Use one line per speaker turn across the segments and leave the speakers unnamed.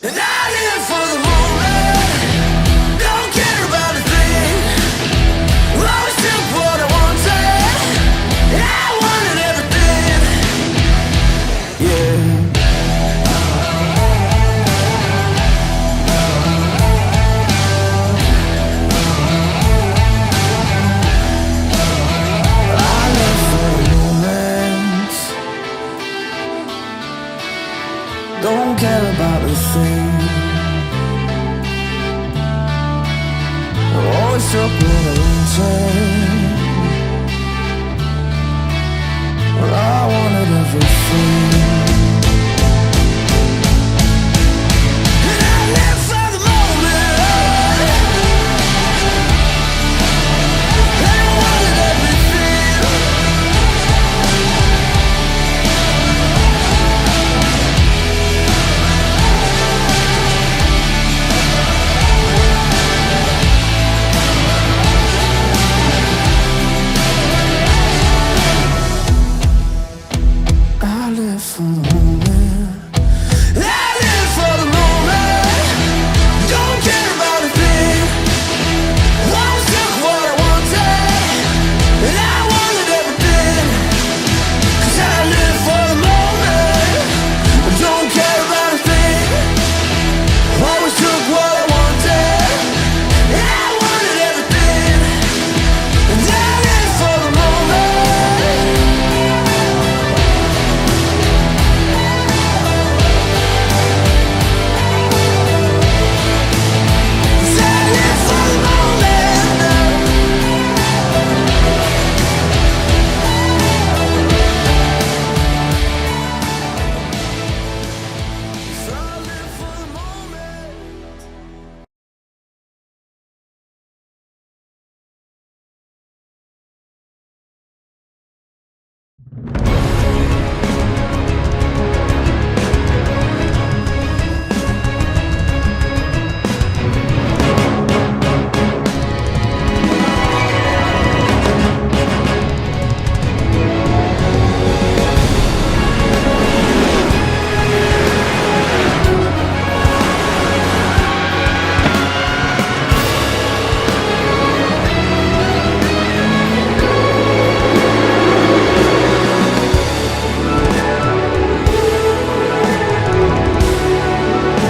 And I live for the moment, don't care about a thing. Always took what I wanted, I wanted everything. Yeah. I live for the moment, don't care about a thing. Always took what I wanted, but I wanted everything. And I live for the moment, I wanted everything. I live for the moment. I live for the moment, don't care about a thing. Always took what I wanted, and I wanted everything. 'Cause I live for the moment, don't care about a thing. Always took what I wanted, and I wanted everything. And I live for the moment. I live for the moment. I live for the moment.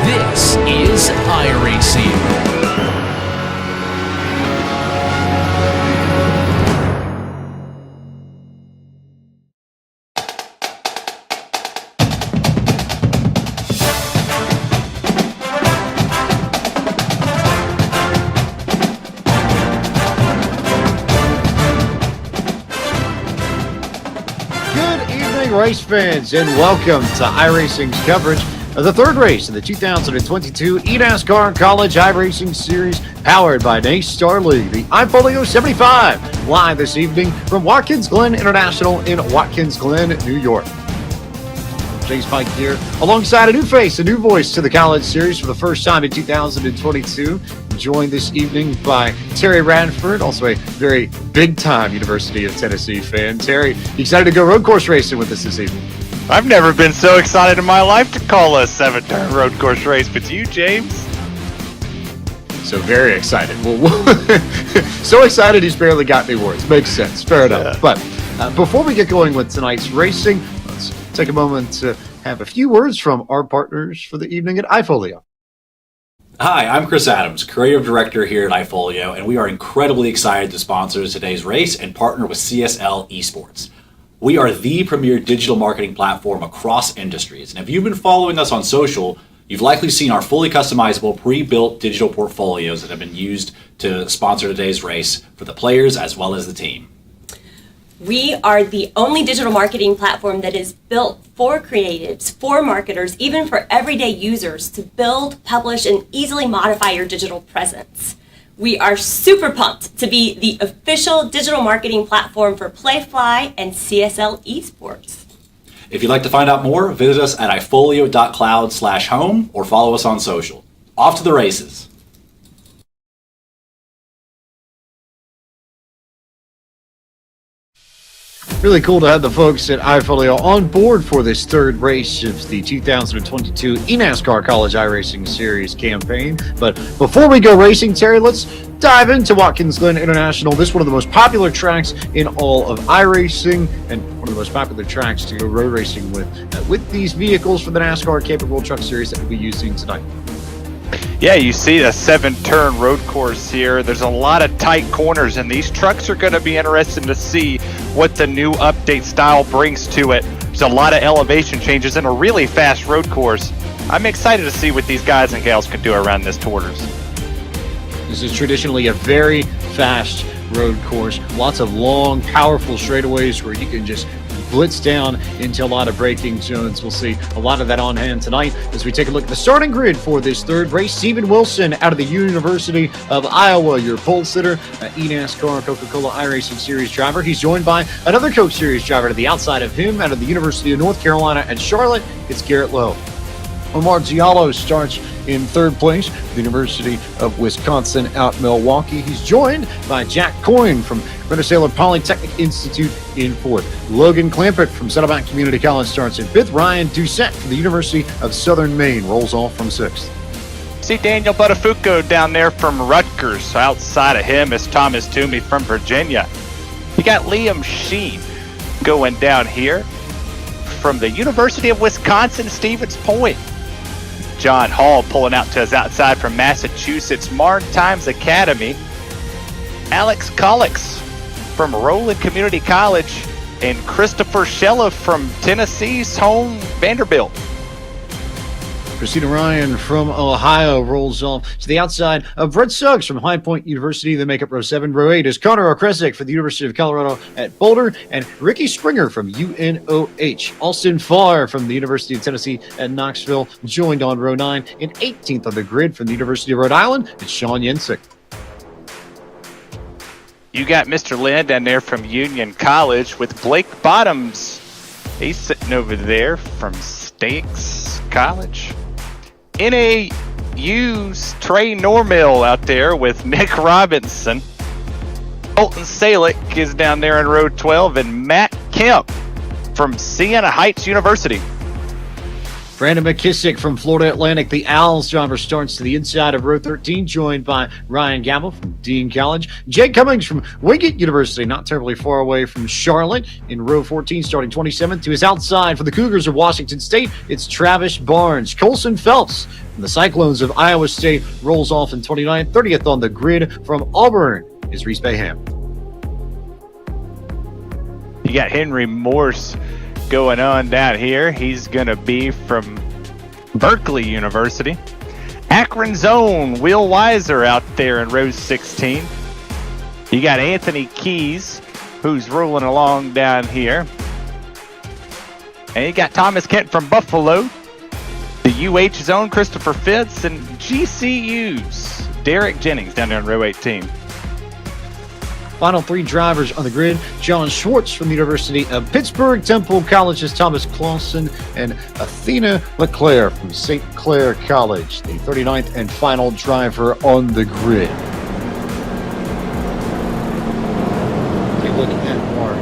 This is iRacing.
Good evening, race fans, and welcome to iRacing's coverage of the third race of the 2022 eNASCAR College iRacing Series, powered by NACE Starleague, the iFolio 75, live this evening from Watkins Glen International in Watkins Glen, New York. James Pike here, alongside a new face, a new voice to the college series for the first time in 2022. Joined this evening by Terry Radford, also a very big-time University of Tennessee fan. Terry, you excited to go road course racing with us this evening?
I've never been so excited in my life to call a 7-turn road course race, but you, James?
So very excited. Well, so excited he's barely got any words. Makes sense. Fair enough. But before we get going with tonight's racing, let's take a moment to have a few words from our partners for the evening at iFolio.
Hi, I'm Chris Adams, Creative Director here at iFolio, and we are incredibly excited to sponsor today's race and partner with CSL Esports. We are the premier digital marketing platform across industries, and if you've been following us on social, you've likely seen our fully customizable, pre-built digital portfolios that have been used to sponsor today's race for the players as well as the team.
We are the only digital marketing platform that is built for creatives, for marketers, even for everyday users to build, publish, and easily modify your digital presence. We are super pumped to be the official digital marketing platform for Playfly and CSL Esports.
If you'd like to find out more, visit us at ifolio.cloud/home or follow us on social. Off to the races.
Really cool to have the folks at iFolio on board for this third race of the 2022 eNASCAR College iRacing Series campaign. But before we go racing, Terry, let's dive into Watkins Glen International. This is one of the most popular tracks in all of iRacing and one of the most popular tracks to go road racing with these vehicles for the NASCAR Camping World Truck Series that we'll be using tonight.
Yeah, you see the 7-turn road course here. There's a lot of tight corners, and these trucks are going to be interesting to see what the new update style brings to it. There's a lot of elevation changes and a really fast road course. I'm excited to see what these guys and gals can do around this Torters.
This is traditionally a very fast road course. Lots of long, powerful straightaways where you can just blitz down into a lot of braking zones. We'll see a lot of that on hand tonight as we take a look at the starting grid for this third race. Stephen Wilson out of the University of Iowa, your pole sitter, eNASCAR Coca-Cola iRacing Series driver. He's joined by another Coke Series driver to the outside of him out of the University of North Carolina at Charlotte. It's Garrett Lowe. Omar Giallo starts in third place, the University of Wisconsin out Milwaukee. He's joined by Jack Coyne from Rensselaer Polytechnic Institute in fourth. Logan Clampett from Saddleback Community College starts in fifth. Ryan Doucette from the University of Southern Maine rolls off from sixth.
See Daniel Buttafuoco down there from Rutgers. Outside of him is Thomas Toomey from Virginia. You got Liam Sheen going down here from the University of Wisconsin Stevens Point. John Hall pulling out to his outside from Massachusetts Maritimes Academy. Alex Collix from Rowland Community College, and Christopher Shella from Tennessee's home Vanderbilt.
Christina Ryan from Ohio rolls off to the outside of Brett Suggs from High Point University. They make up row 7. Row 8 is Connor Okresic for the University of Colorado at Boulder, and Ricky Springer from UNOH. Austin Farr from the University of Tennessee at Knoxville joined on row 9. And 18th on the grid from the University of Rhode Island, it's Sean Yensick.
You got Mr. Lynn down there from Union College with Blake Bottoms. He's sitting over there from Stakes College. NAU's Trey Normill out there with Nick Robinson. Colton Salick is down there in row 12, and Matt Kemp from Siena Heights University.
Brandon McKissick from Florida Atlantic, the Owls driver, starts to the inside of row 13, joined by Ryan Gamble from Dean College. Jake Cummings from Wingate University, not terribly far away from Charlotte, in row 14, starting 27th. To his outside for the Cougars of Washington State, it's Travis Barnes. Colson Phelps from the Cyclones of Iowa State rolls off in 29th. 30th on the grid from Auburn is Reese Bayham.
You got Henry Morse going on down here. He's going to be from Berkeley University. Akron's own Will Weiser out there in row 16. You got Anthony Keys, who's rolling along down here. And you got Thomas Kent from Buffalo. The UH's own Christopher Fitz, and GCU's Derek Jennings down there in row 18.
Final 3 drivers on the grid: John Schwartz from the University of Pittsburgh, Temple College's Thomas Clausen, and Athena LeClaire from St. Clair College, the 39th and final driver on the grid. Take a look at our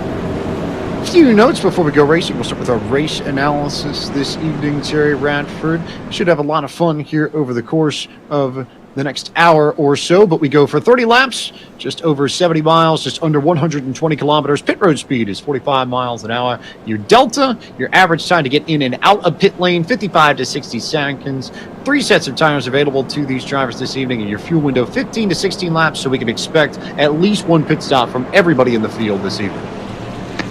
few notes before we go racing. We'll start with our race analysis this evening. Terry Radford should have a lot of fun here over the course of the next hour or so, but we go for 30 laps, just over 70 miles, just under 120 kilometers. Pit road speed is 45 miles an hour. Your delta, your average time to get in and out of pit lane, 55 to 60 seconds. 3 sets of tires available to these drivers this evening, and your fuel window 15 to 16 laps, so we can expect at least 1 pit stop from everybody in the field this evening.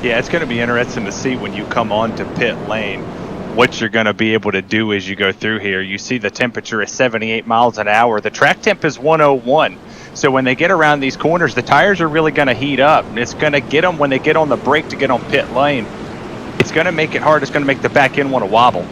Yeah, it's going to be interesting to see when you come on to pit lane what you're going to be able to do as you go through here. You see the temperature is 78 miles an hour. The track temp is 101. So when they get around these corners, the tires are really going to heat up. And it's going to get them when they get on the brake to get on pit lane. It's going to make it hard. It's going to make the back end want to wobble.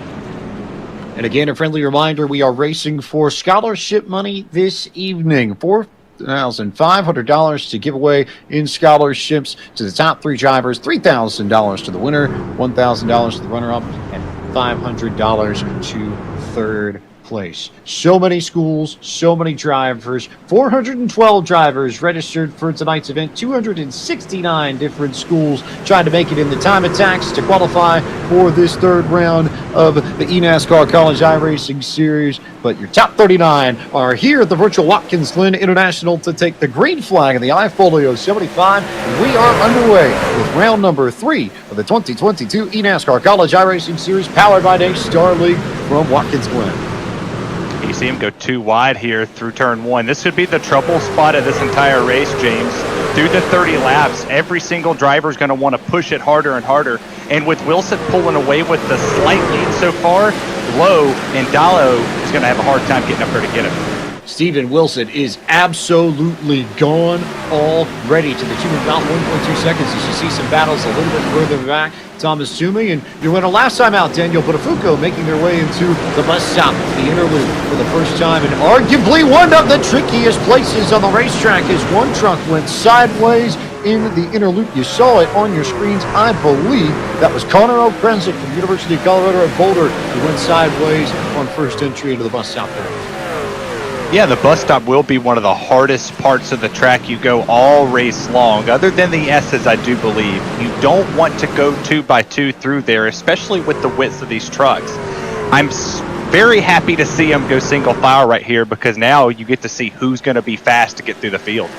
And again, a friendly reminder, we are racing for scholarship money this evening. $4,500 to give away in scholarships to the top 3 drivers, $3,000 to the winner, $1,000 to the runner-up, and $500 to third place. So many schools, so many drivers, 412 drivers registered for tonight's event, 269 different schools trying to make it in the time attacks to qualify for this third round of the eNASCAR College iRacing Series. But your top 39 are here at the virtual Watkins Glen International to take the green flag of the iFolio 75. And we are underway with round number 3 of the 2022 eNASCAR College iRacing Series, powered by NACE Starleague from Watkins Glen.
You see him go too wide here through turn 1. This would be the trouble spot of this entire race, James. Through the 30 laps, every single driver is going to want to push it harder and harder. And with Wilson pulling away with the slight lead so far, Lowe and Dallo is going to have a hard time getting up there to get him.
Steven Wilson is absolutely gone already to the tune of about 1.2 seconds. As you see some battles a little bit further back. Thomas Toomey and your winner last time out, Daniel Buttafuoco, making their way into the bus stop, the interlude for the first time, and arguably one of the trickiest places on the racetrack as one truck went sideways in the interlude. You saw it on your screens. I believe that was Connor Okrenzik from the University of Colorado at Boulder who went sideways on first entry into the bus stop there.
Yeah, the bus stop will be one of the hardest parts of the track you go all race long. Other than the S's, I do believe. You don't want to go 2x2 through there, especially with the width of these trucks. I'm very happy to see them go single file right here because now you get to see who's going to be fast to get through the field.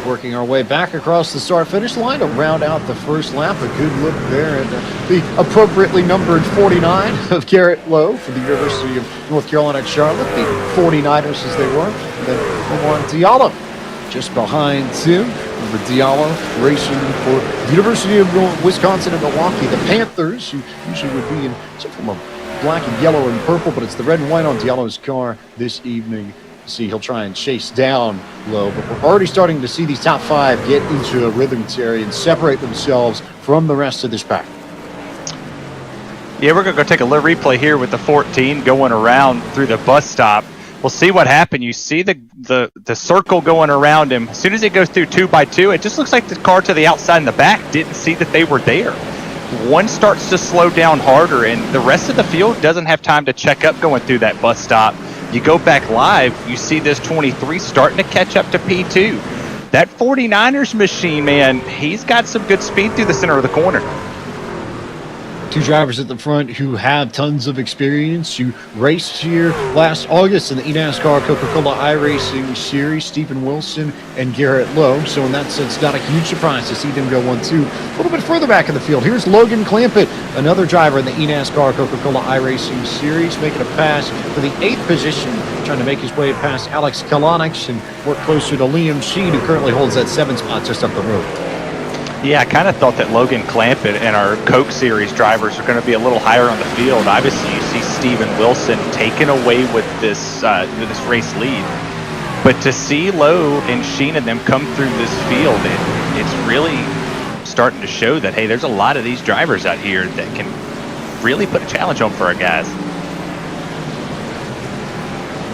Working our way back across the start-finish line to round out the first lap. A good look there at the appropriately numbered 49 of Garrett Lowe for the University of North Carolina at Charlotte, the 49ers as they were. And then Omar Diallo just behind Tim. Over Diallo racing for the University of Wisconsin at Milwaukee. The Panthers, who usually would be in some form of black and yellow and purple, but it's the red and white on Diallo's car this evening. See, he'll try and chase down Lowe, but we're already starting to see these top 5 get into a rhythm, Terry, and separate themselves from the rest of this pack.
Yeah, we're going to go take a little replay here with the 14 going around through the bus stop. We'll see what happened. You see the circle going around him. As soon as it goes through 2x2, it just looks like the car to the outside in the back didn't see that they were there. One starts to slow down harder, and the rest of the field doesn't have time to check up going through that bus stop. You go back live, you see this 23 starting to catch up to P2. That 49ers machine, man, he's got some good speed through the center of the corner.
Two drivers at the front who have tons of experience, who raced here last August in the eNASCAR Coca-Cola iRacing Series, Stephen Wilson and Garrett Lowe. So in that sense, not a huge surprise to see them go 1-2. A little bit further back in the field, here's Logan Clampett, another driver in the eNASCAR Coca-Cola iRacing Series, making a pass for the 8th position, trying to make his way past Alex Kalanic and work closer to Liam Sheen, who currently holds that 7th spot just up the road.
Yeah, I kind of thought that Logan Clampett and our Coke Series drivers are going to be a little higher on the field. Obviously, you see Steven Wilson taken away with this race lead. But to see Lowe and Sheen and them come through this field, it's really starting to show that, hey, there's a lot of these drivers out here that can really put a challenge on for our guys.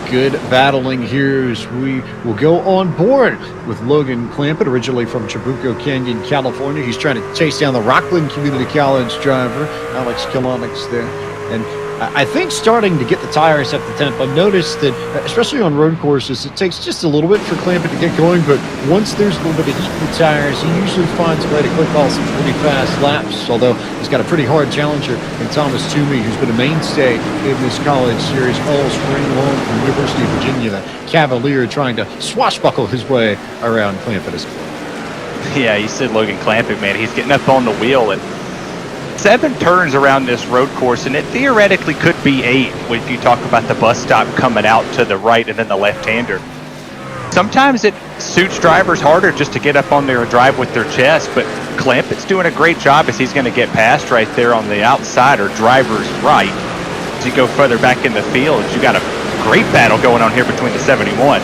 Good battling here as we will go on board with Logan Clampett, originally from Trabuco Canyon, California. He's trying to chase down the Rockland Community College driver, Alex Kalanic there. And I think starting to get the tires up the temp, I've noticed that, especially on road courses, it takes just a little bit for Clampett to get going, but once there's a little bit of heat in the tires, he usually finds a way to click off some pretty fast laps, although he's got a pretty hard challenger in Thomas Toomey, who's been a mainstay in this college series all spring long from the University of Virginia, the Cavalier trying to swashbuckle his way around Clampett as well.
Yeah, you said Logan Clampett, man. He's getting up on the wheel and 7 turns around this road course, and it theoretically could be 8 if you talk about the bus stop coming out to the right and then the left-hander. Sometimes it suits drivers harder just to get up on there and drive with their chest, but Clampett's doing a great job as he's going to get past right there on the outside or driver's right. As you go further back in the field, you got a great battle going on here between the 71.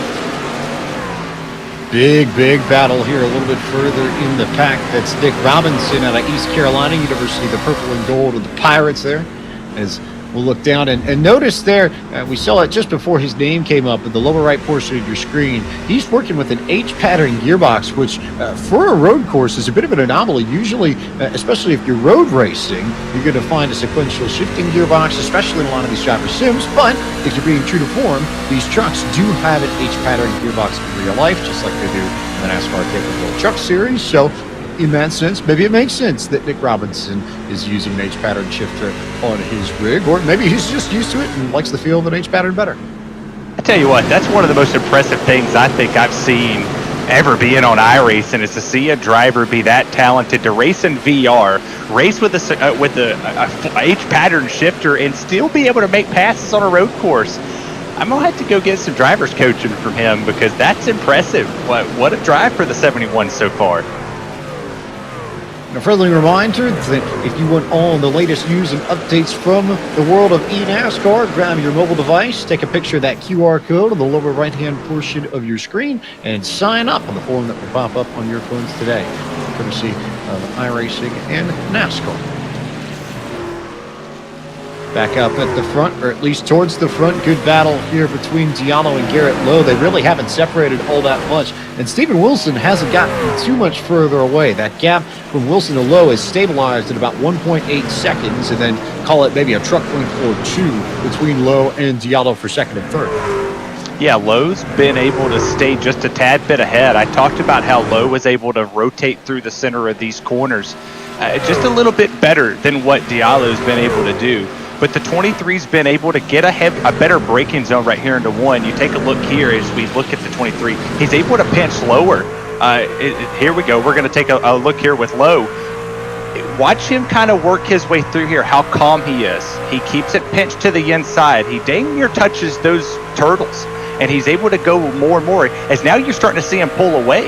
Big battle here a little bit further in the pack. That's Nick Robinson out of East Carolina University, the purple and gold with the Pirates there. As we'll look down and notice there, we saw it just before his name came up in the lower right portion of your screen. He's working with an H-pattern gearbox, which for a road course is a bit of an anomaly. Usually, especially if you're road racing, you're going to find a sequential shifting gearbox, especially in a lot of these driver sims. But if you're being true to form, these trucks do have an H-pattern gearbox in real life, just like they do in the NASCAR Capable Truck Series. So in that sense, maybe it makes sense that Nick Robinson is using an H-pattern shifter on his rig, or maybe he's just used to it and likes the feel of an H-pattern better.
I tell you what, that's one of the most impressive things I think I've seen ever being on iRacing, is to see a driver be that talented to race in VR, race with a H-pattern shifter, and still be able to make passes on a road course. I'm gonna have to go get some driver's coaching from him, because that's impressive. What a drive for the 71 so far.
A friendly reminder that if you want all the latest news and updates from the world of eNASCAR, grab your mobile device, take a picture of that QR code on the lower right-hand portion of your screen, and sign up on the form that will pop up on your phones today, courtesy of iRacing and NASCAR. Back up at the front, or at least towards the front. Good battle here between Diallo and Garrett Lowe. They really haven't separated all that much. And Steven Wilson hasn't gotten too much further away. That gap from Wilson to Lowe is stabilized at about 1.8 seconds, and then call it maybe a truck length or two between Lowe and Diallo for second and third.
Yeah, Lowe's been able to stay just a tad bit ahead. I talked about how Lowe was able to rotate through the center of these corners just a little bit better than what Diallo's been able to do. But the 23's been able to get a better braking zone right here into one. You take a look here as we look at the 23. He's able to pinch lower. Here we go. We're going to take a look here with Lowe. Watch him kind of work his way through here, how calm he is. He keeps it pinched to the inside. He dang near touches those turtles, and he's able to go more and more, as now you're starting to see him pull away.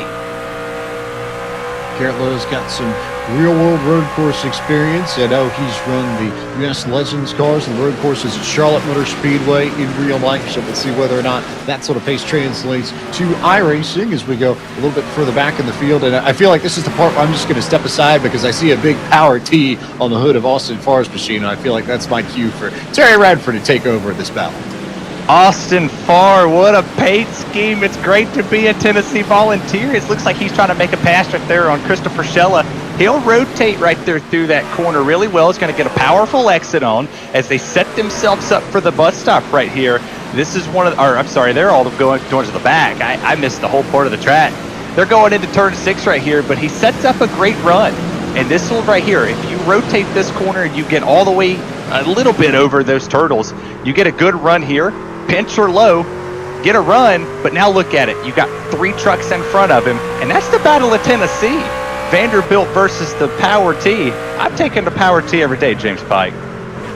Garrett Lowe's got some real-world road course experience. I know he's run the U.S. Legends cars and road courses at Charlotte Motor Speedway in real life, so we'll see whether or not that sort of pace translates to iRacing as we go a little bit further back in the field. And I feel like this is the part where I'm just going to step aside, because I see a big power T on the hood of Austin Farr's machine, and I feel like that's my cue for Terry Radford to take over this battle.
Austin Farr, what a paint scheme. It's great to be a Tennessee Volunteer. It looks like he's trying to make a pass right there on Christopher Schella. He'll rotate right there through that corner really well. He's going to get a powerful exit on as they set themselves up for the bus stop right here. This is one of the, or I'm sorry, they're all going to the back. I missed the whole part of the track. They're going into turn 6 right here, but he sets up a great run. And this one right here, if you rotate this corner and you get all the way a little bit over those turtles, you get a good run here. Pinch or low, get a run, but now look at it. You got 3 trucks in front of him, and that's the Battle of Tennessee. Vanderbilt versus the Power T. I'm taking the Power T every day, James Pike.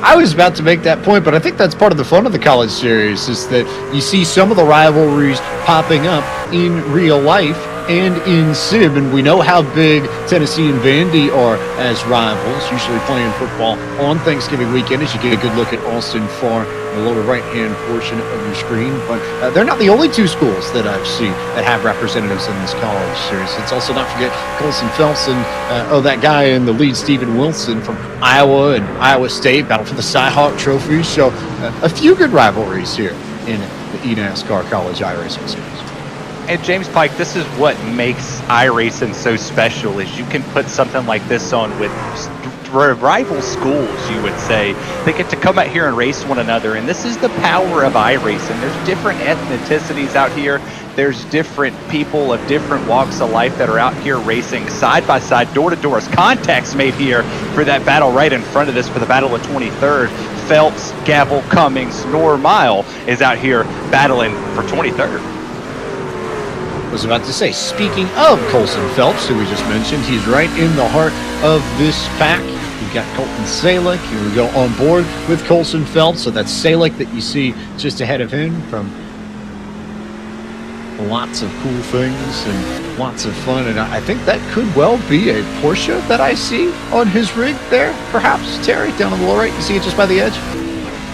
I was about to make that point, but I think that's part of the fun of the college series, is that you see some of the rivalries popping up in real life and in sim, and we know how big Tennessee and Vandy are as rivals, usually playing football on Thanksgiving weekend, as you get a good look at Austin Farr in the lower right-hand portion of your screen. But they're not the only 2 schools that I've seen that have representatives in this college series. Let's also not forget Colson Phelps and, that guy in the lead, Steven Wilson from Iowa and Iowa State, battle for the Cy-Hawk Trophy. So a few good rivalries here in the eNASCAR College iRacing Series.
And James Pike, this is what makes iRacing so special, is you can put something like this on with rival schools, you would say. They get to come out here and race one another, and this is the power of iRacing. There's different ethnicities out here. There's different people of different walks of life that are out here racing side by side, door to door, as contacts made here for that battle right in front of us for the Battle of 23rd. Phelps, Gavel, Cummings, nor Mile is out here battling for 23rd.
Was about to say, speaking of Colson Phelps, who we just mentioned, he's right in the heart of this pack. We've got Colton Salick. Here we go on board with Colson Phelps. So that's Salick that you see just ahead of him, from lots of cool things and lots of fun. And I think that could well be a Porsche that I see on his rig there, perhaps. Terry, down on the low right, you see it just by the edge?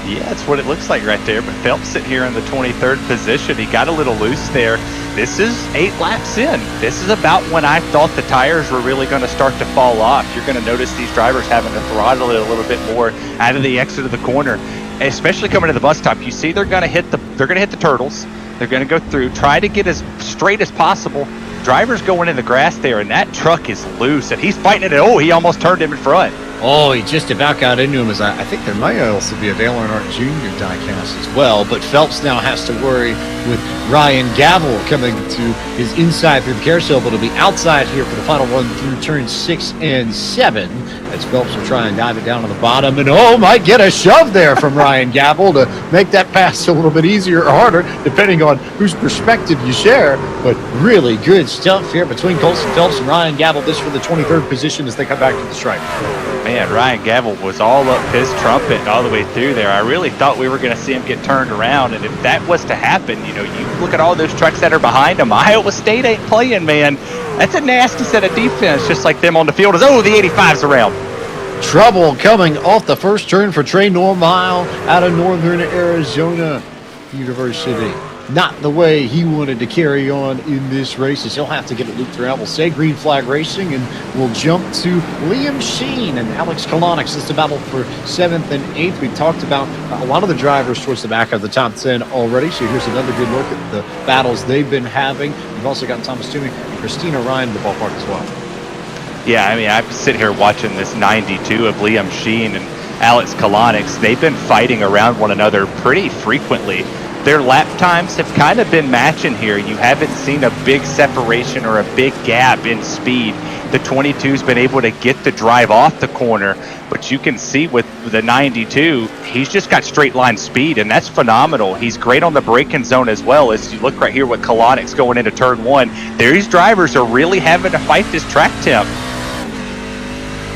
Yeah, that's what it looks like right there. But Phelps sitting here in the 23rd position. He got a little loose there. This is 8 laps in. This is about when I thought the tires were really going to start to fall off. You're going to notice these drivers having to throttle it a little bit more out of the exit of the corner. especially coming to the bus stop, you see they're going to hit the turtles. They're going to go through, try to get as straight as possible. Driver's going in the grass there, and that truck is loose, and he's fighting it. Oh, he almost turned him in front.
Oh, he just about got into him. As I think there might also be a Dale Earnhardt Jr. diecast as well. But Phelps now has to worry with Ryan Gavel coming to his inside through the carousel, but it'll be outside here for the final run through turns 6 and 7. As Phelps will try and dive it down to the bottom, and might get a shove there from Ryan Gavel to make that pass a little bit easier or harder, depending on whose perspective you share. But really good stuff here between Colson Phelps and Ryan Gavel. This for the 23rd position as they come back to the stripe.
Man, Ryan Gavel was all up his trumpet all the way through there. I really thought we were going to see him get turned around, and if that was to happen, you look at all those trucks that are behind him. Iowa State ain't playing, man. That's a nasty set of defense, just like them on the field. The 85's around.
Trouble coming off the first turn for Trey Normile out of Northern Arizona University. Not the way he wanted to carry on in this race, as he'll have to get it looped around. We'll say green flag racing, and we'll jump to Liam Sheen and Alex Kalonix. It's the battle for 7th and 8th. We talked about a lot of the drivers towards the back of the top 10 already, so here's another good look at the battles they've been having. We've also got Thomas Toomey and Christina Ryan in the ballpark as well.
Yeah, I mean, I'm sitting here watching this 92 of Liam Sheen and Alex Kalonix. They've been fighting around one another pretty frequently. Their lap times have kind of been matching here. You haven't seen a big separation or a big gap in speed. The 22's been able to get the drive off the corner, but you can see with the 92, he's just got straight line speed, and that's phenomenal. He's great on the braking zone as well. As you look right here with Kalonix going into turn 1, these drivers are really having to fight this track temp.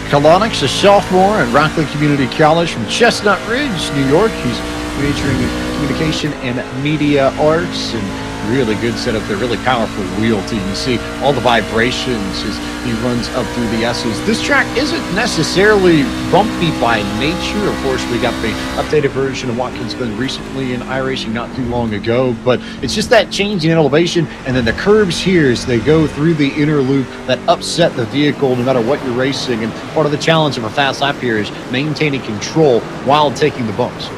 Kalonix, a sophomore at Rockland Community College from Chestnut Ridge, New York. He's majoring in communication and media arts, and really good setup there, really powerful wheel too. You can see all the vibrations as he runs up through the S's. This track isn't necessarily bumpy by nature. Of course, we got the updated version of Watkins Glen recently in iRacing not too long ago, but it's just that change in elevation, and then the curves here as they go through the inner loop that upset the vehicle no matter what you're racing. And part of the challenge of a fast lap here is maintaining control while taking the bumps.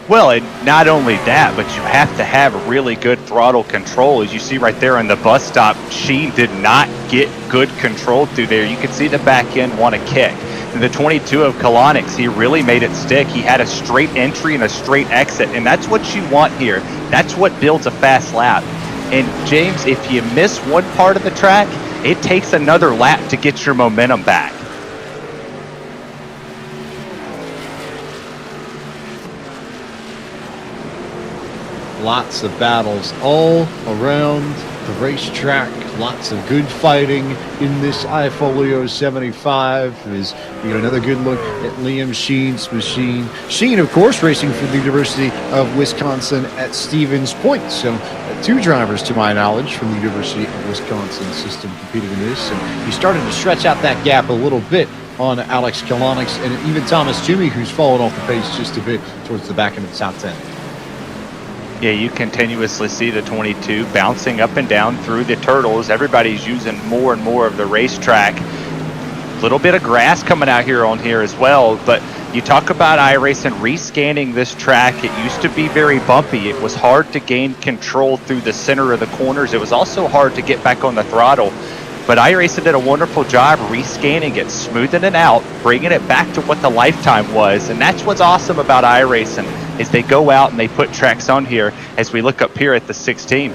Well, and not only that, but you have to have really good throttle control. As you see right there on the bus stop, Sheen did not get good control through there. You can see the back end want to kick. And the 22 of Kalonix, he really made it stick. He had a straight entry and a straight exit, and that's what you want here. That's what builds a fast lap. And James, if you miss one part of the track, it takes another lap to get your momentum back.
Lots of battles all around the racetrack. Lots of good fighting in this iFolio 75. Is another good look at Liam Sheen's machine. Sheen, of course, racing for the University of Wisconsin at Stevens Point. So 2 drivers, to my knowledge, from the University of Wisconsin system competing in this. And he started to stretch out that gap a little bit on Alex Kalonix and even Thomas Toomey, who's fallen off the pace just a bit towards the back end of the top 10.
Yeah, you continuously see the 22 bouncing up and down through the turtles. Everybody's using more and more of the racetrack. A little bit of grass coming out here on here as well, but you talk about iRacing rescanning this track. It used to be very bumpy. It was hard to gain control through the center of the corners. It was also hard to get back on the throttle. But iRacing did a wonderful job rescanning it, smoothing it out, bringing it back to what the lifetime was. And that's what's awesome about iRacing, is they go out and they put tracks on here as we look up here at the 16.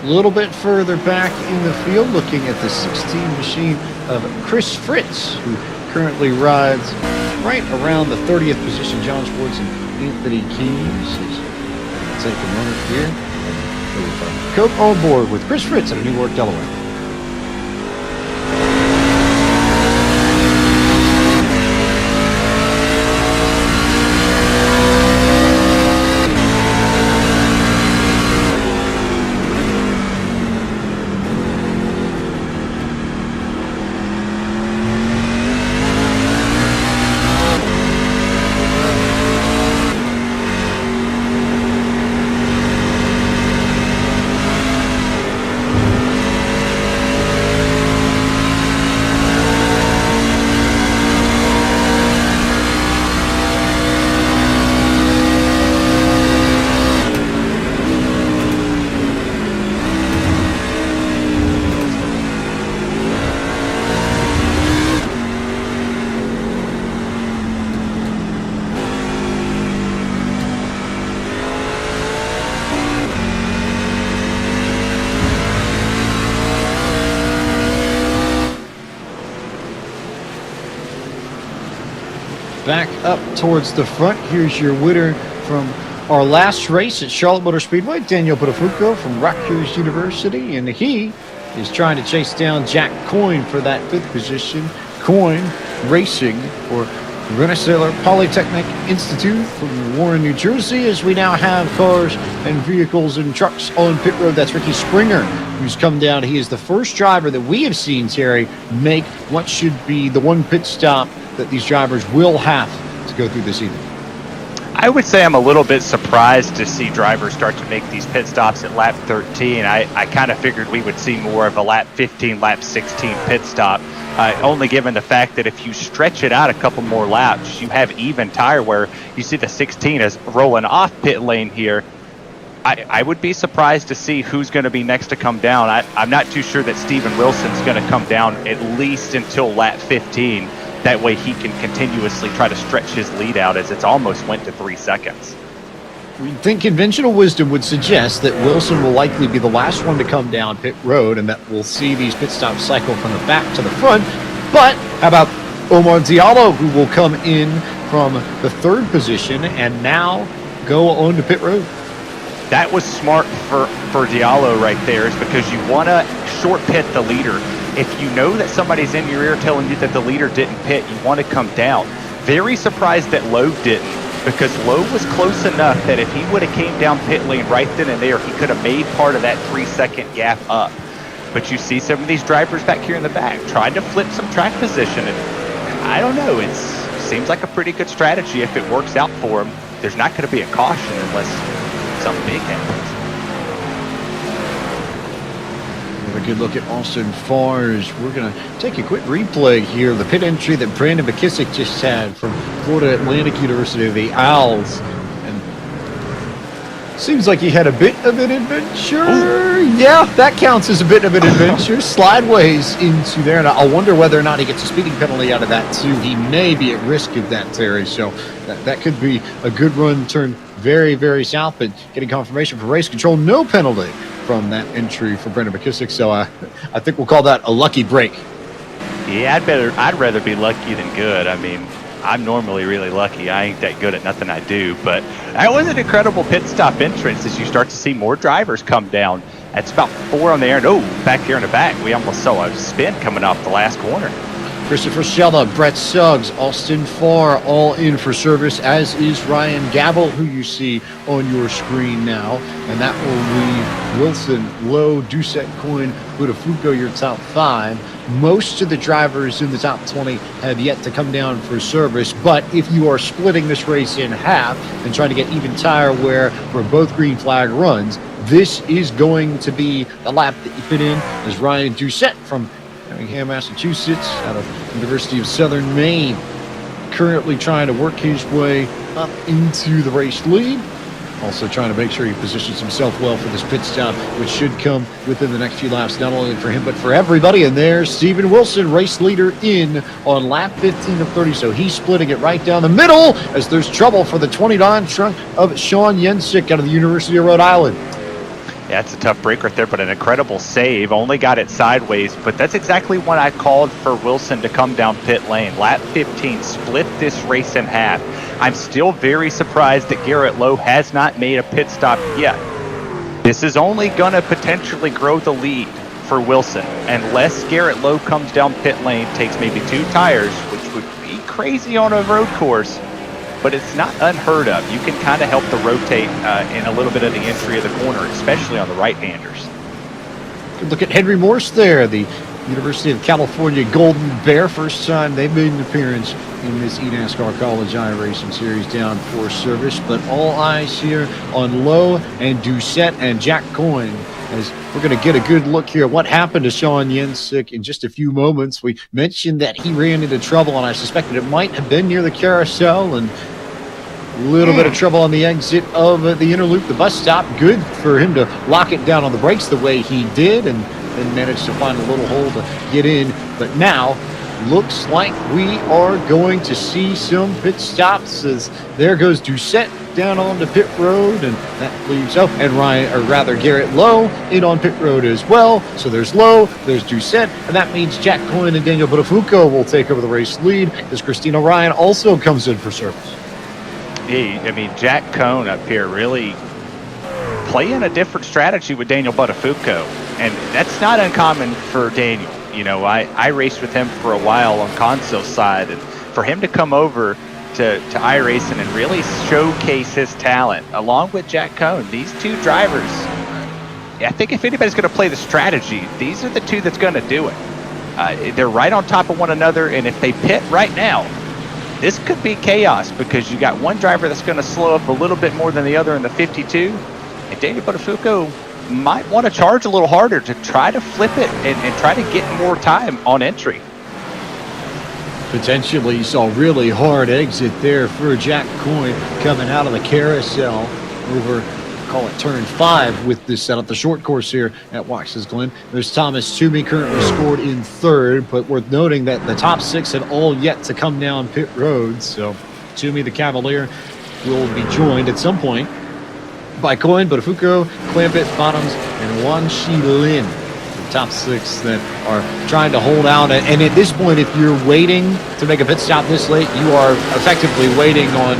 A little bit further back in the field, looking at the 16 machine of Chris Fritz, who currently rides right around the 30th position. John Schwartz and Anthony Keys. Take a moment here. Cope on board with Chris Fritz out of Newark, Delaware. back up towards the front. Here's your winner from our last race at Charlotte Motor Speedway, Daniel Buttafuoco from Rutgers University, and he is trying to chase down Jack Coyne for that 5th position. Coyne racing for Rensselaer Polytechnic Institute from Warren, New Jersey, as we now have cars and vehicles and trucks on pit road. That's Ricky Springer, who's come down. He is the first driver that we have seen, Terry, make what should be the one pit stop that these drivers will have to go through this evening.
I would say I'm a little bit surprised to see drivers start to make these pit stops at lap 13. I kind of figured we would see more of a lap 15, lap 16 pit stop, only given the fact that if you stretch it out a couple more laps, you have even tire wear. You see the 16 is rolling off pit lane here. I would be surprised to see who's going to be next to come down. I'm not too sure that Steven Wilson's going to come down at least until lap 15. That way he can continuously try to stretch his lead out, as it's almost went to 3 seconds.
We think conventional wisdom would suggest that Wilson will likely be the last one to come down pit road, and that we'll see these pit stops cycle from the back to the front. But how about Omar Diallo, who will come in from the 3rd position and now go on to pit road?
That was smart for Diallo right there, is because you want to short pit the leader. If you know that somebody's in your ear telling you that the leader didn't pit, you want to come down. Very surprised that Lowe didn't, because Lowe was close enough that if he would have came down pit lane right then and there, he could have made part of that 3-second gap up. But you see some of these drivers back here in the back trying to flip some track position, and I don't know, it seems like a pretty good strategy if it works out for them. There's not going to be a caution unless something big happens.
A good look at Austin Farrs. We're going to take a quick replay here. The pit entry that Brandon McKissick just had from Florida Atlantic University of the Owls. And seems like he had a bit of an adventure. Ooh. Yeah, that counts as a bit of an adventure. Slideways into there. And I wonder whether or not he gets a speeding penalty out of that too. He may be at risk of that, Terry. So that could be a good run, turn very, very south, but getting confirmation from race control, no penalty from that entry for Brendan McKissick, so I think we'll call that a lucky break.
Yeah, I'd rather be lucky than good. I mean, I'm normally really lucky. I ain't that good at nothing I do, but that was an incredible pit stop entrance as you start to see more drivers come down. That's about 4 on the air, and back here in the back, we almost saw a spin coming off the last corner.
Christopher Schella, Brett Suggs, Austin Farr, all in for service, as is Ryan Gabel, who you see on your screen now. And that will leave Wilson, Lowe, Doucette, Coyne, Buttafuoco, your top 5. Most of the drivers in the top 20 have yet to come down for service. But if you are splitting this race in half and trying to get even tire wear for both green flag runs, this is going to be the lap that you put in, as Ryan Doucette from Framingham, Massachusetts, out of University of Southern Maine, currently trying to work his way up into the race lead. Also trying to make sure he positions himself well for this pit stop, which should come within the next few laps, not only for him, but for everybody. And there's Steven Wilson, race leader, in on lap 15 of 30. So he's splitting it right down the middle as there's trouble for the 29 trunk of Sean Yensick out of the University of Rhode Island.
Yeah, it's a tough break right there, but an incredible save. Only got it sideways, but that's exactly what I called for Wilson to come down pit lane. Lap 15, split this race in half. I'm still very surprised that Garrett Lowe has not made a pit stop yet. This is only going to potentially grow the lead for Wilson, unless Garrett Lowe comes down pit lane, takes maybe 2 tires, which would be crazy on a road course. But it's not unheard of. You can kind of help to rotate in a little bit of the entry of the corner, especially on the right-handers.
Good look at Henry Morse there, the University of California Golden Bear. First time they've made an appearance in this eNASCAR College iRacing Series, down for service. But all eyes here on Lowe and Doucette and Jack Coyne, as we're going to get a good look here at what happened to Sean Yensick in just a few moments. We mentioned that he ran into trouble, and I suspected it might have been near the carousel, and a little bit of trouble on the exit of the inner loop, the bus stop. Good for him to lock it down on the brakes the way he did, and then managed to find a little hole to get in. But now looks like we are going to see some pit stops as there goes Doucette down on the pit road, and that leaves and Ryan, or rather Garrett Lowe, in on pit road as well. So there's Lowe, there's Doucette, and that means Jack Coyne and Daniel Buttafuoco will take over the race lead as Christina Ryan also comes in for service.
I mean, Jack Cohn up here really playing a different strategy with Daniel Buttafuoco, and that's not uncommon for Daniel. You know, I raced with him for a while on Conso's side, and for him to come over to iRacing and really showcase his talent along with Jack Cohn, these two drivers, I think if anybody's going to play the strategy, these are the two that's going to do it. They're right on top of one another, and if they pit right now, this could be chaos because you got one driver that's going to slow up a little bit more than the other in the 52, and Daniel Buttafuoco might want to charge a little harder to try to flip it and try to get more time on entry.
Potentially saw really hard exit there for Jack Coyne coming out of the carousel over, call it turn 5 with this setup, the short course here at Watkins Glen. There's Thomas Toomey currently scored in third, but worth noting that the top 6 had all yet to come down pit road. So Toomey, the Cavalier, will be joined at some point by Coyne, Buttafuoco, Clampett, Bottoms, and Wan Shi Lin. Top 6 that are trying to hold out. And at this point, if you're waiting to make a pit stop this late, you are effectively waiting on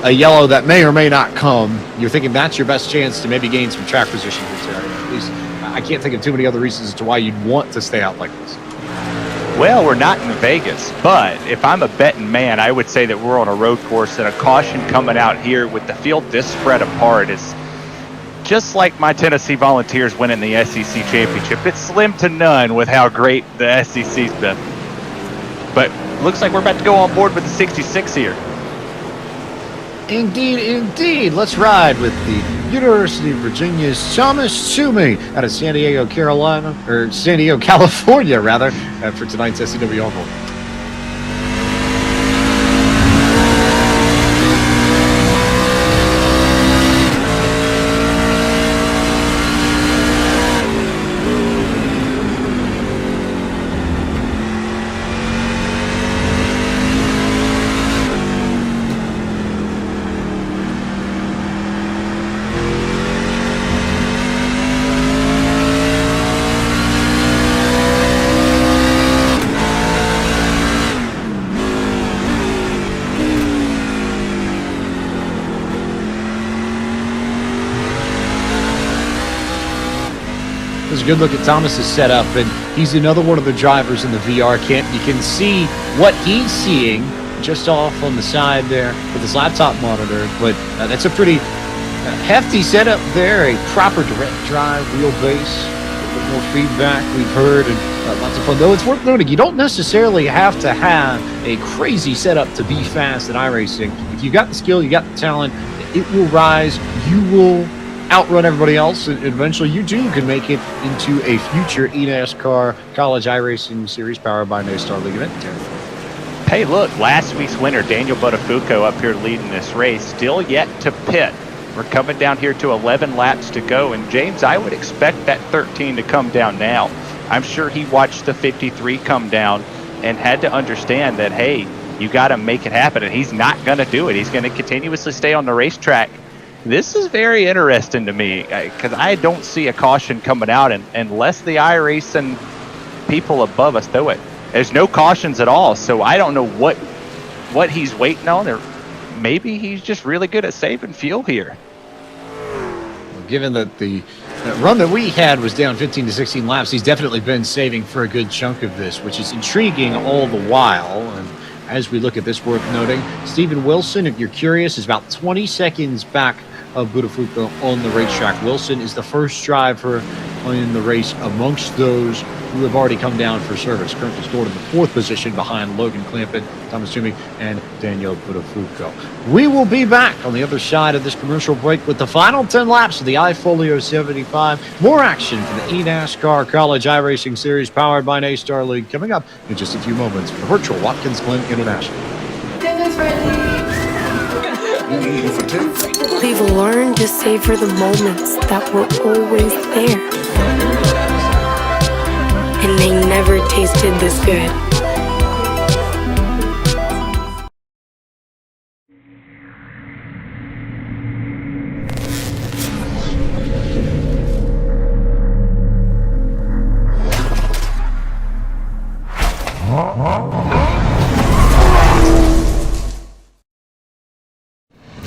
a yellow that may or may not come. You're thinking that's your best chance to maybe gain some track position. At least I can't think of too many other reasons as to why you'd want to stay out like this.
Well, we're not in Vegas, but if I'm a betting man, I would say that we're on a road course, and a caution coming out here with the field this spread apart is just like my Tennessee Volunteers winning the SEC championship. It's slim to none with how great the SEC's been. But looks like we're about to go on board with the 66 here.
Indeed. Let's ride with the University of Virginia's Thomas Toomey out of San Diego, California, rather, for tonight's SCW Encore. There's a good look at Thomas's setup, and he's another one of the drivers in the VR kit. You can see what he's seeing just off on the side there with his laptop monitor, but that's a pretty hefty setup there, a proper direct drive wheelbase, a bit more feedback we've heard, and lots of fun. Though it's worth noting, you don't necessarily have to have a crazy setup to be fast at iRacing. If you got the skill, you got the talent, it will rise, you will outrun everybody else, and eventually you too can make it into a future eNASCAR College iRacing Series powered by NACE Starleague event.
Hey, look, last week's winner, Daniel Buttafuoco, up here leading this race, still yet to pit. We're coming down here to 11 laps to go, and James, I would expect that 13 to come down now. I'm sure he watched the 53 come down and had to understand that, hey, you got to make it happen, and he's not going to do it. He's going to continuously stay on the racetrack. This is very interesting to me because I don't see a caution coming out unless the iRacing people above us do it. There's no cautions at all, so I don't know what he's waiting on, or maybe he's just really good at saving fuel here.
Well, given that the run that we had was down 15 to 16 laps, he's definitely been saving for a good chunk of this, which is intriguing all the while. And as we look at this, worth noting, Steven Wilson, if you're curious, is about 20 seconds back of Buttafuoco on the racetrack. Wilson is the first driver in the race amongst those who have already come down for service. Currently scored in the 4th position behind Logan Clampett, Thomas Toomey, and Daniel Buttafuoco. We will be back on the other side of this commercial break with the final 10 laps of the iFolio 75. More action for the eNASCAR College iRacing Series powered by NACE Starleague coming up in just a few moments for virtual Watkins Glen International.
We've learned to savor the moments that were always there. And they never tasted this good.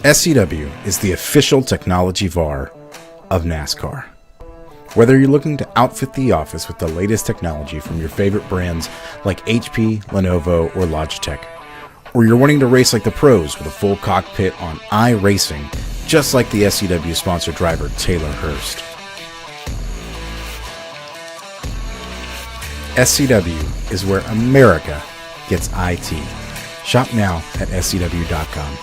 SCW is the official technology VAR of NASCAR. Whether you're looking to outfit the office with the latest technology from your favorite brands like HP, Lenovo, or Logitech, or you're wanting to race like the pros with a full cockpit on iRacing, just like the SCW sponsored driver Taylor Hurst. SCW is where America gets IT. Shop now at scw.com.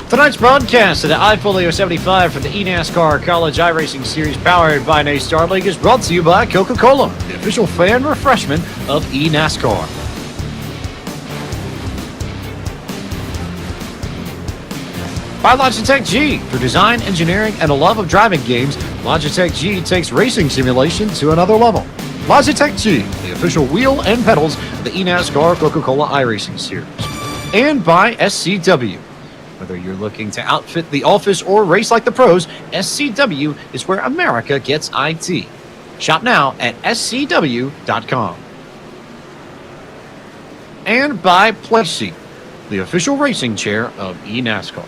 Tonight's broadcast of the iFolio 75 from the eNASCAR College iRacing Series powered by NACE Starleague is brought to you by Coca-Cola, the official fan refreshment of eNASCAR. By Logitech G. For design, engineering, and a love of driving games, Logitech G takes racing simulation to another level. Logitech G, the official wheel and pedals of the eNASCAR Coca-Cola iRacing Series. And by SCW. Whether you're looking to outfit the office or race like the pros, SCW is where America gets IT. Shop now at scw.com. And by PlaySeat, the official racing chair of eNASCAR.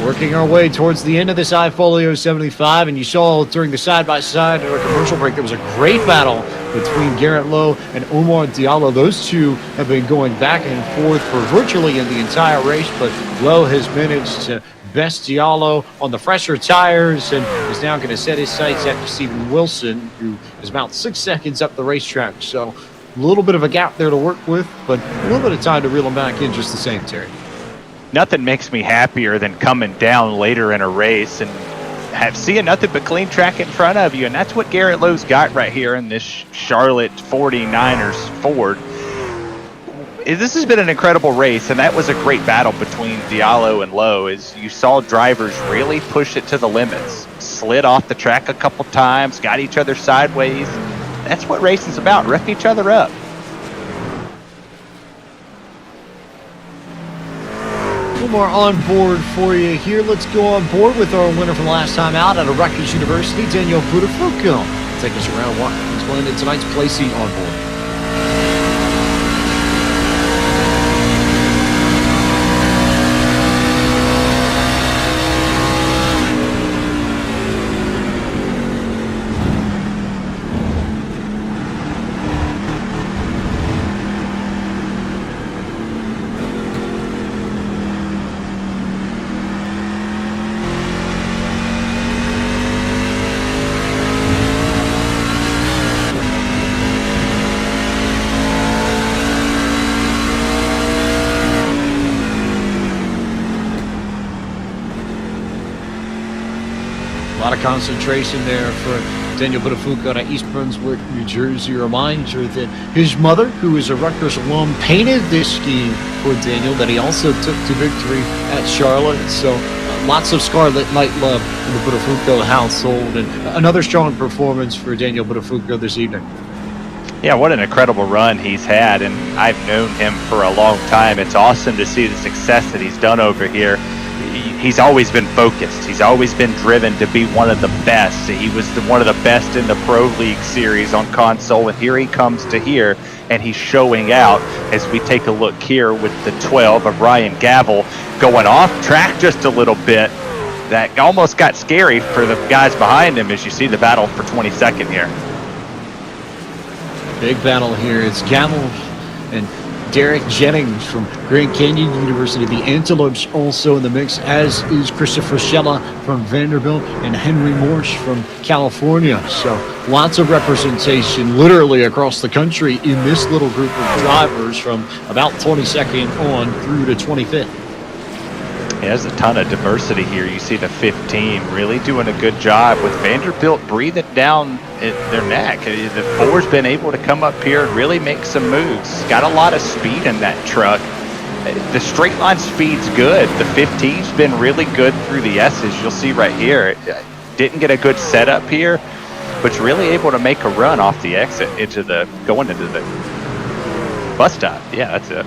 Working our way towards the end of this iFolio 75, and you saw during the side-by-side or commercial break, there was a great battle between Garrett Lowe and Omar Diallo. Those two have been going back and forth for virtually in the entire race, but Lowe has managed to best Diallo on the fresher tires and is now going to set his sights after Stephen Wilson, who is about 6 seconds up the racetrack. So a little bit of a gap there to work with, but a little bit of time to reel him back in just the same, Terry.
Nothing makes me happier than coming down later in a race and seeing nothing but clean track in front of you, and that's what Garrett Lowe's got right here in this Charlotte 49ers Ford. This has been an incredible race, and that was a great battle between Diallo and Lowe, as you saw drivers really push it to the limits, slid off the track a couple times, got each other sideways. That's what racing's about, roughing each other up.
More on board for you here. Let's go on board with our winner from last time out at Rutgers University, Daniel Buttafuoco. Take us around Watkins Glen in tonight's place seat on board. A lot of concentration there for Daniel Buttafuoco out of East Brunswick, New Jersey. Reminds her that his mother, who is a Rutgers alum, painted this ski for Daniel that he also took to victory at Charlotte. So lots of Scarlet Night love in the Buttafuoco household, and another strong performance for Daniel Buttafuoco this evening.
Yeah, what an incredible run he's had, and I've known him for a long time. It's awesome to see the success that he's done over here. He's always been focused. He's always been driven to be one of the best. He was one of the best in the Pro League series on console, and here he comes to here, and he's showing out as we take a look here with the 12 of Ryan Gavel going off track just a little bit. That almost got scary for the guys behind him as you see the battle for 22nd here.
Big battle here. It's Gavel and Derek Jennings from Grand Canyon University. The Antelopes also in the mix, as is Christopher Schella from Vanderbilt and Henry Morse from California. So lots of representation literally across the country in this little group of drivers from about 22nd on through to 25th.
There's a ton of diversity here. You see the 15 really doing a good job with Vanderbilt breathing down their neck. The 4's been able to come up here and really make some moves. Got a lot of speed in that truck. The straight line speed's good. The 15's been really good through the S's. You'll see right here. Didn't get a good setup here, but really able to make a run off the exit going into the bus stop. Yeah, that's it.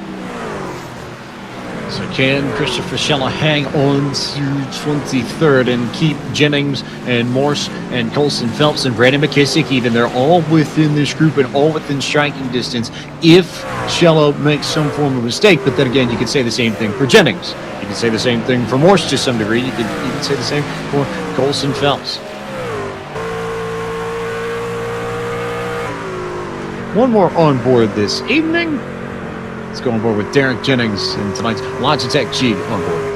So can Christopher Schella hang on to 23rd and keep Jennings and Morse and Colson Phelps and Brandon McKissick even? They're all within this group and all within striking distance if Schella makes some form of mistake. But then again, you could say the same thing for Jennings. You could say the same thing for Morse to some degree. You could even say the same for Colson Phelps. One more on board this evening. Let's go on board with Derek Jennings in tonight's Logitech G on board.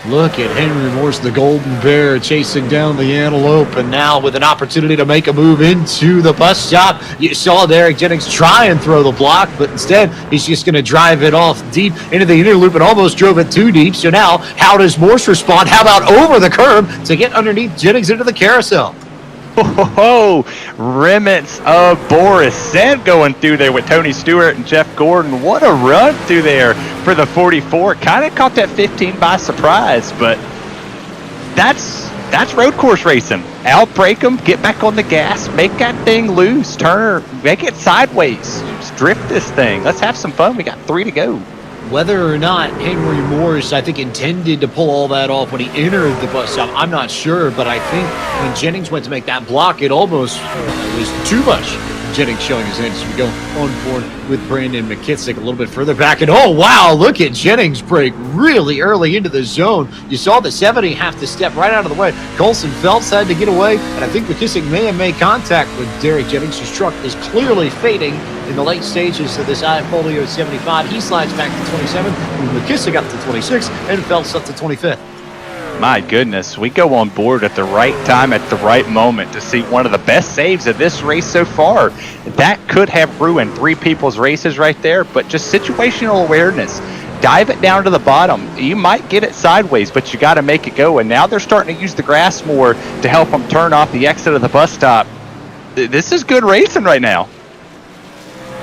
Look at Henry Morse, the Golden Bear, chasing down the Antelope, and now with an opportunity to make a move into the bus stop. You saw Derek Jennings try and throw the block, but instead he's just going to drive it off deep into the inner loop and almost drove it too deep. So now, how does Morse respond? How about over the curb to get underneath Jennings into the carousel?
Oh, remnants of Boris Sen going through there with Tony Stewart and Jeff Gordon. What a run through there for the 44. Kind of caught that 15 by surprise, but that's road course racing. Outbrake them, get back on the gas, make that thing loose, turn, make it sideways, just drift this thing. Let's have some fun. We got 3 to go.
Whether or not Henry Morse, I think, intended to pull all that off when he entered the bus stop, I'm not sure, but I think when Jennings went to make that block, it almost was too much. Jennings showing his edge as we go on board with Brandon McKissick a little bit further back. And oh, wow, look at Jennings break really early into the zone. You saw the 70 have to step right out of the way. Colson Phelps had to get away, and I think McKissick may have made contact with Derek Jennings, whose truck is clearly fading in the late stages of this iFolio 75. He slides back to 27, with McKissick up to 26, and Phelps up to 25th.
My goodness, we go on board at the right time, at the right moment to see one of the best saves of this race so far. That could have ruined 3 people's races right there, but just situational awareness. Dive it down to the bottom. You might get it sideways, but you got to make it go. And now they're starting to use the grass more to help them turn off the exit of the bus stop. This is good racing right now.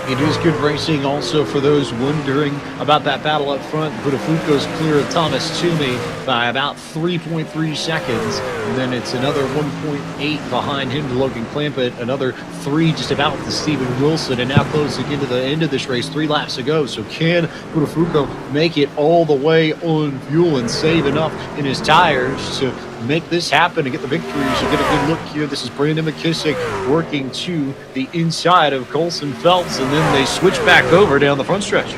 It is good racing also for those wondering about that battle up front. Buttafuoco's clear of Thomas Toomey by about 3.3 seconds. And then it's another 1.8 behind him to Logan Clampett. Another 3 just about to Stephen Wilson. And now closing into the end of this race, 3 laps to go. So can Buttafuoco make it all the way on fuel and save enough in his tires to make this happen and get the victories? You get a good look here. This is Brandon McKissick working to the inside of Colson Phelps, and then they switch back over down the front stretch.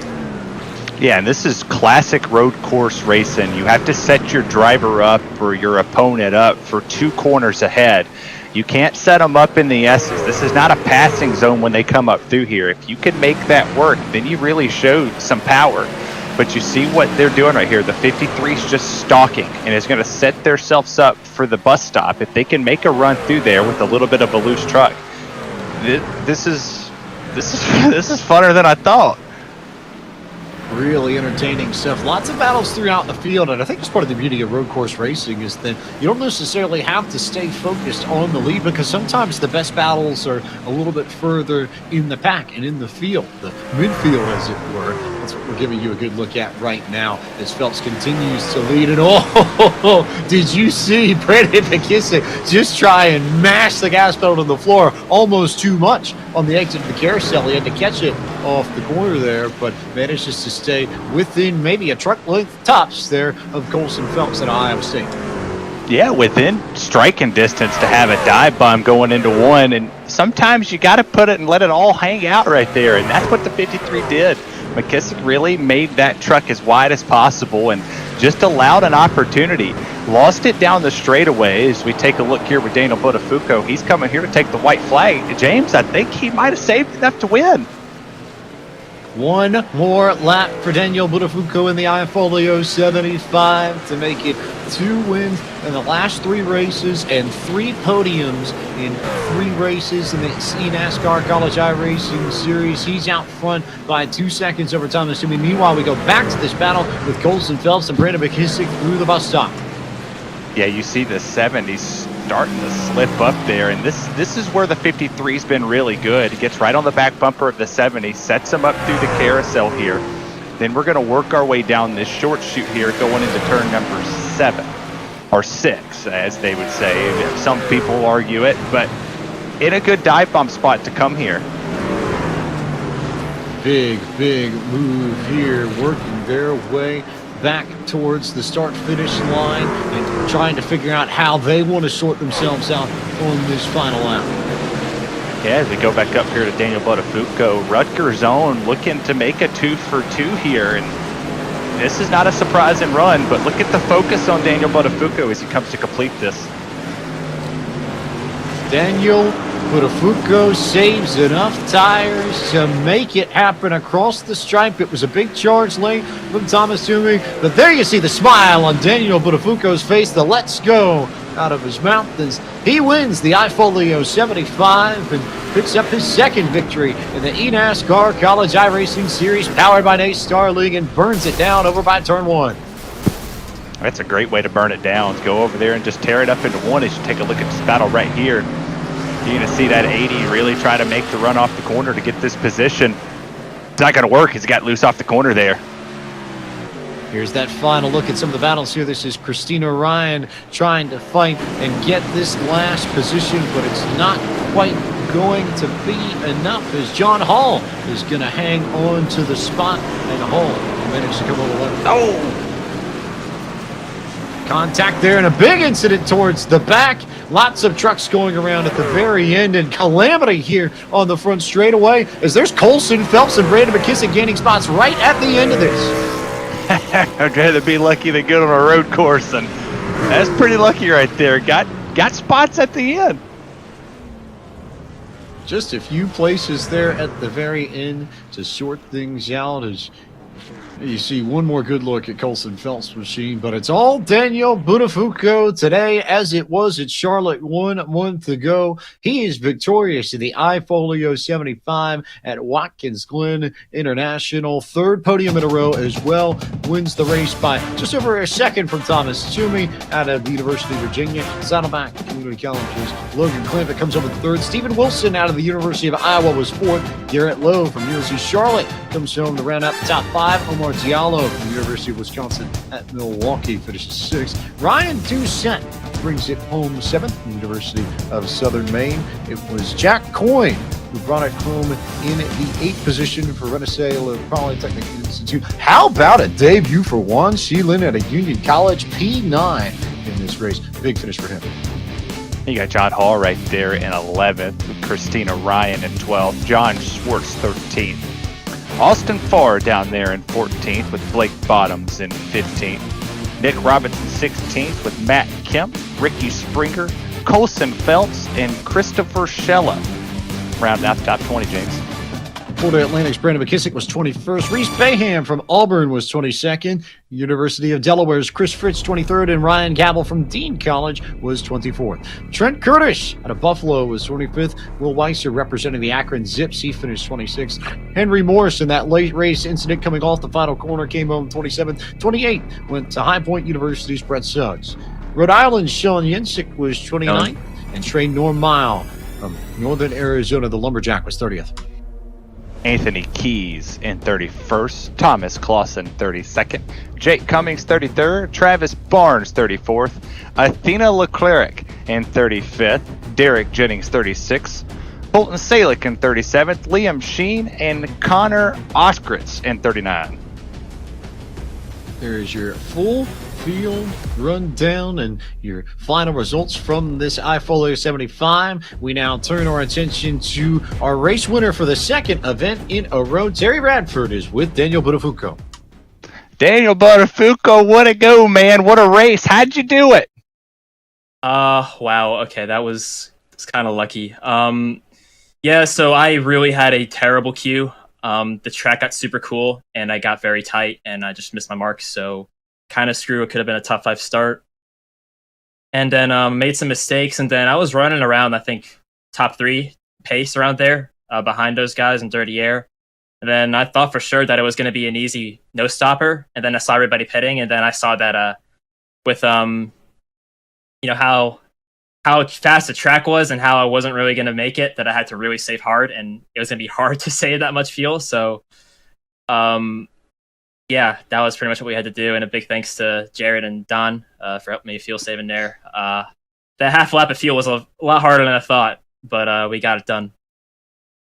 Yeah, and this is classic road course racing. You have to set your driver up or your opponent up for 2 corners ahead. You can't set them up in the S's. This is not a passing zone when they come up through here. If you can make that work, then you really showed some power. But you see what they're doing right here. The 53's just stalking and is going to set themselves up for the bus stop. If they can make a run through there with a little bit of a loose truck, this is funner than I thought.
Really entertaining stuff. Lots of battles throughout the field, and I think it's part of the beauty of road course racing is that you don't necessarily have to stay focused on the lead, because sometimes the best battles are a little bit further in the pack and in the field, the midfield as it were. That's what we're giving you a good look at right now as Phelps continues to lead. And did you see Brandon McKissick just try and mash the gas pedal to the floor almost too much on the exit of the carousel? He had to catch it off the corner there, but manages to stay within maybe a truck length tops there of Colson Phelps at Ohio State.
Yeah, within striking distance to have a dive bomb going into one, and sometimes you got to put it and let it all hang out right there, and that's what the 53 did. McKissick really made that truck as wide as possible and just allowed an opportunity. Lost it down the straightaway. As we take a look here with Daniel Buttafuoco, he's coming here to take the white flag. James, I think he might have saved enough to win.
One more lap for Daniel Buttafuoco in the iFolio 75 to make it 2 wins in the last 3 races and 3 podiums in 3 races in the eNASCAR College iRacing Series. He's out front by 2 seconds over Thomas Toomey. Meanwhile, we go back to this battle with Colson Phelps and Brandon McKissick through the bus stop.
Yeah, you see the 70s starting to slip up there, and this is where the 53's been really good. He gets right on the back bumper of the 70, sets him up through the carousel here. Then we're going to work our way down this short chute here going into turn number 7, or 6, as they would say. Some people argue it, but in a good dive bomb spot to come here.
Big move here, working their way back towards the start-finish line and trying to figure out how they want to sort themselves out on this final lap.
Yeah, as we go back up here to Daniel Buttafuoco, Rutgers own looking to make a 2 for 2 here, and this is not a surprising run, but look at the focus on Daniel Buttafuoco as he comes to complete this.
Daniel Buttafuoco saves enough tires to make it happen across the stripe. It was a big charge lane from Thomas Toomey, but there you see the smile on Daniel Buttafuoco's face, the let's go out of his mouth as he wins the iFolio 75 and picks up his second victory in the eNASCAR College iRacing Series powered by NACE Starleague and burns it down over by turn 1.
That's a great way to burn it down. Go over there and just tear it up into one as you take a look at this battle right here. You're going to see that 80 really try to make the run off the corner to get this position. It's not going to work. He's got loose off the corner there.
Here's that final look at some of the battles here. This is Christina Ryan trying to fight and get this last position, but it's not quite going to be enough as John Hall is going to hang on to the spot, and Hall managed to come over 11.
Oh!
Contact there and a big incident towards the back. Lots of trucks going around at the very end, and calamity here on the front straightaway as there's Colson Phelps and Brandon McKissick gaining spots right at the end of this.
I'd rather be lucky than good on a road course, and that's pretty lucky right there. Got spots at the end.
Just a few places there at the very end to sort things out as you see one more good look at Colson Phelps' machine, but it's all Daniel Buttafuoco today as it was at Charlotte 1 month ago. He is victorious in the iFolio 75 at Watkins Glen International. 3rd podium in a row as well. Wins the race by just over a second from Thomas Toomey out of the University of Virginia. Saddleback Community College's Logan Clampitt comes over 3rd. Stephen Wilson out of the University of Iowa was 4th. Garrett Lowe from UNC Charlotte comes home to round out the top 5. Omar Diallo from the University of Wisconsin at Milwaukee finishes 6th. Ryan Doucette brings it home 7th from the University of Southern Maine. It was Jack Coyne who brought it home in the 8th position for Rensselaer Polytechnic Institute. How about a debut for Juan Sheelan at a Union College P9 in this race? Big finish for him.
You got John Hall right there in 11th, Christina Ryan in 12th, John Schwartz 13th. Austin Farr down there in 14th with Blake Bottoms in 15th. Nick Robinson 16th with Matt Kemp, Ricky Springer, Colson Phelps, and Christopher Schella. Round out the top 20, James.
Florida Atlantic's Brandon McKissick was 21st. Reese Baham from Auburn was 22nd. University of Delaware's Chris Fritz, 23rd. And Ryan Cabell from Dean College was 24th. Trent Curtis out of Buffalo was 25th. Will Weiser representing the Akron Zips. He finished 26th. Henry Morris in that late race incident coming off the final corner came home 27th. 28th went to High Point University's Brett Suggs. Rhode Island's Sean Yensick was 29th. And Trey Normile from Northern Arizona, the Lumberjack, was 30th.
Anthony Keys in 31st, Thomas Clausen 32nd, Jake Cummings 33rd, Travis Barnes 34th, Athena Leclerc in 35th, Derek Jennings 36th, Bolton Salick in 37th, Liam Sheen, and Connor Oskritz in 39.
There's your full field rundown and your final results from this iFolio 75. We now turn our attention to our race winner for the second event in a row. Terry Radford is with Daniel Buttafuoco.
Daniel Buttafuoco, what a go, man. What a race. How'd you do it?
Wow. Okay, it's kind of lucky. Yeah, so I really had a terrible queue. The track got super cool, and I got very tight, and I just missed my mark, so kind of screw. It could have been a top 5 start. And then made some mistakes, and then I was running around, I think, top 3 pace around there, behind those guys in dirty air. And then I thought for sure that it was going to be an easy no-stopper, and then I saw everybody pitting, and then I saw that with, how fast the track was and how I wasn't really going to make it, that I had to really save hard, and it was going to be hard to save that much fuel. So, yeah, that was pretty much what we had to do. And a big thanks to Jared and Don for helping me fuel saving there. That half lap of fuel was a lot harder than I thought, but we got it done.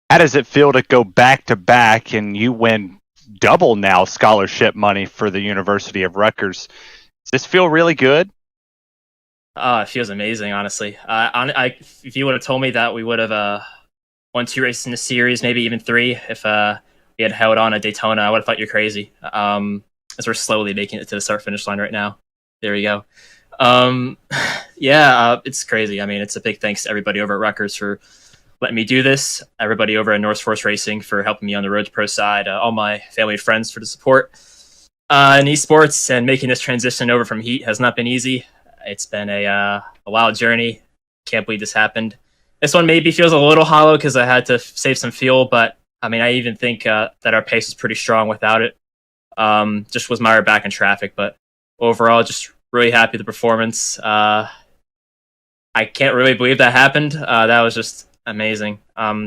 How does it feel to go back to back and you win double now scholarship money for the University of Rutgers? Does this feel really good?
It feels amazing, honestly. If you would have told me that we would have won 2 races in the series, maybe even 3, if we had held on at Daytona, I would have thought you're crazy. As we're slowly making it to the start-finish line right now. There we go. It's crazy. I mean, it's a big thanks to everybody over at Rutgers for letting me do this. Everybody over at North Force Racing for helping me on the road to pro side. All my family and friends for the support in esports, and making this transition over from Heat has not been easy. It's been a wild journey. Can't believe this happened. This one maybe feels a little hollow because I had to save some fuel, but I mean, I even think that our pace was pretty strong without it. Just was mired back in traffic, but overall, just really happy with the performance. I can't really believe that happened. That was just amazing.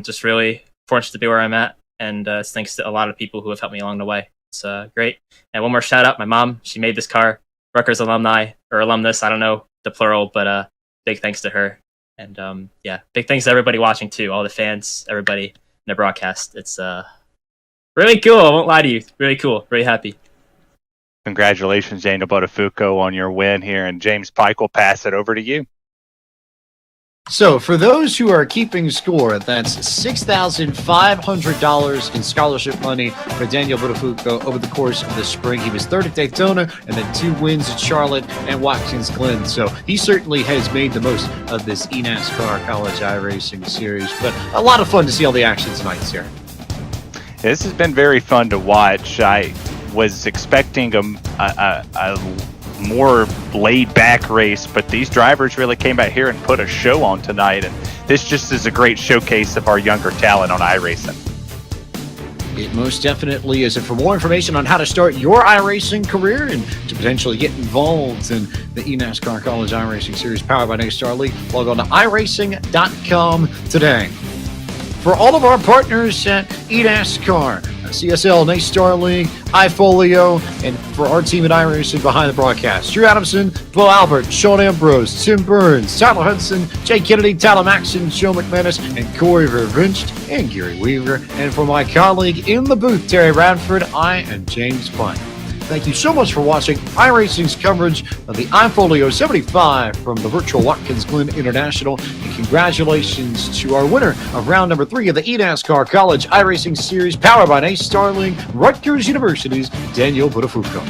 Just really fortunate to be where I'm at, and it's thanks to a lot of people who have helped me along the way. It's great. And one more shout out, my mom. She made this car. Rutgers alumni or alumnus, I don't know the plural, but big thanks to her. And big thanks to everybody watching too, all the fans, everybody in the broadcast. It's really cool. I won't lie to you. Really cool. Really happy.
Congratulations, Daniel Buttafuoco, on your win here, and James Pike will pass it over to you.
So, for those who are keeping score, that's $6,500 in scholarship money for Daniel Buttafuoco over the course of the spring. He was third at Daytona and then 2 wins at Charlotte and Watkins Glen. So, he certainly has made the most of this eNASCAR College iRacing series. But a lot of fun to see all the action tonight, Sarah.
This has been very fun to watch. I was expecting a more laid-back race, but these drivers really came out here and put a show on tonight, and this just is a great showcase of our younger talent on iRacing.
It most definitely is. And for more information on how to start your iRacing career and to potentially get involved in the eNASCAR College iRacing Series powered by NACE Starleague, log on to iRacing.com today. For all of our partners at eNASCAR, CSL, NACE Starleague, iFolio, and for our team at iRacing behind the broadcast, Drew Adamson, Bo Albert, Sean Ambrose, Tim Burns, Tyler Hudson, Jay Kennedy, Tyler Maxson, Joe McManus, and Corey Vervinched, and Gary Weaver. And for my colleague in the booth, Terry Radford, I am James Pine. Thank you so much for watching iRacing's coverage of the iFolio 75 from the virtual Watkins Glen International. And congratulations to our winner of round number 3 of the eNASCAR College iRacing Series powered by NACE Starleague, Rutgers University's Daniel Buttafuoco.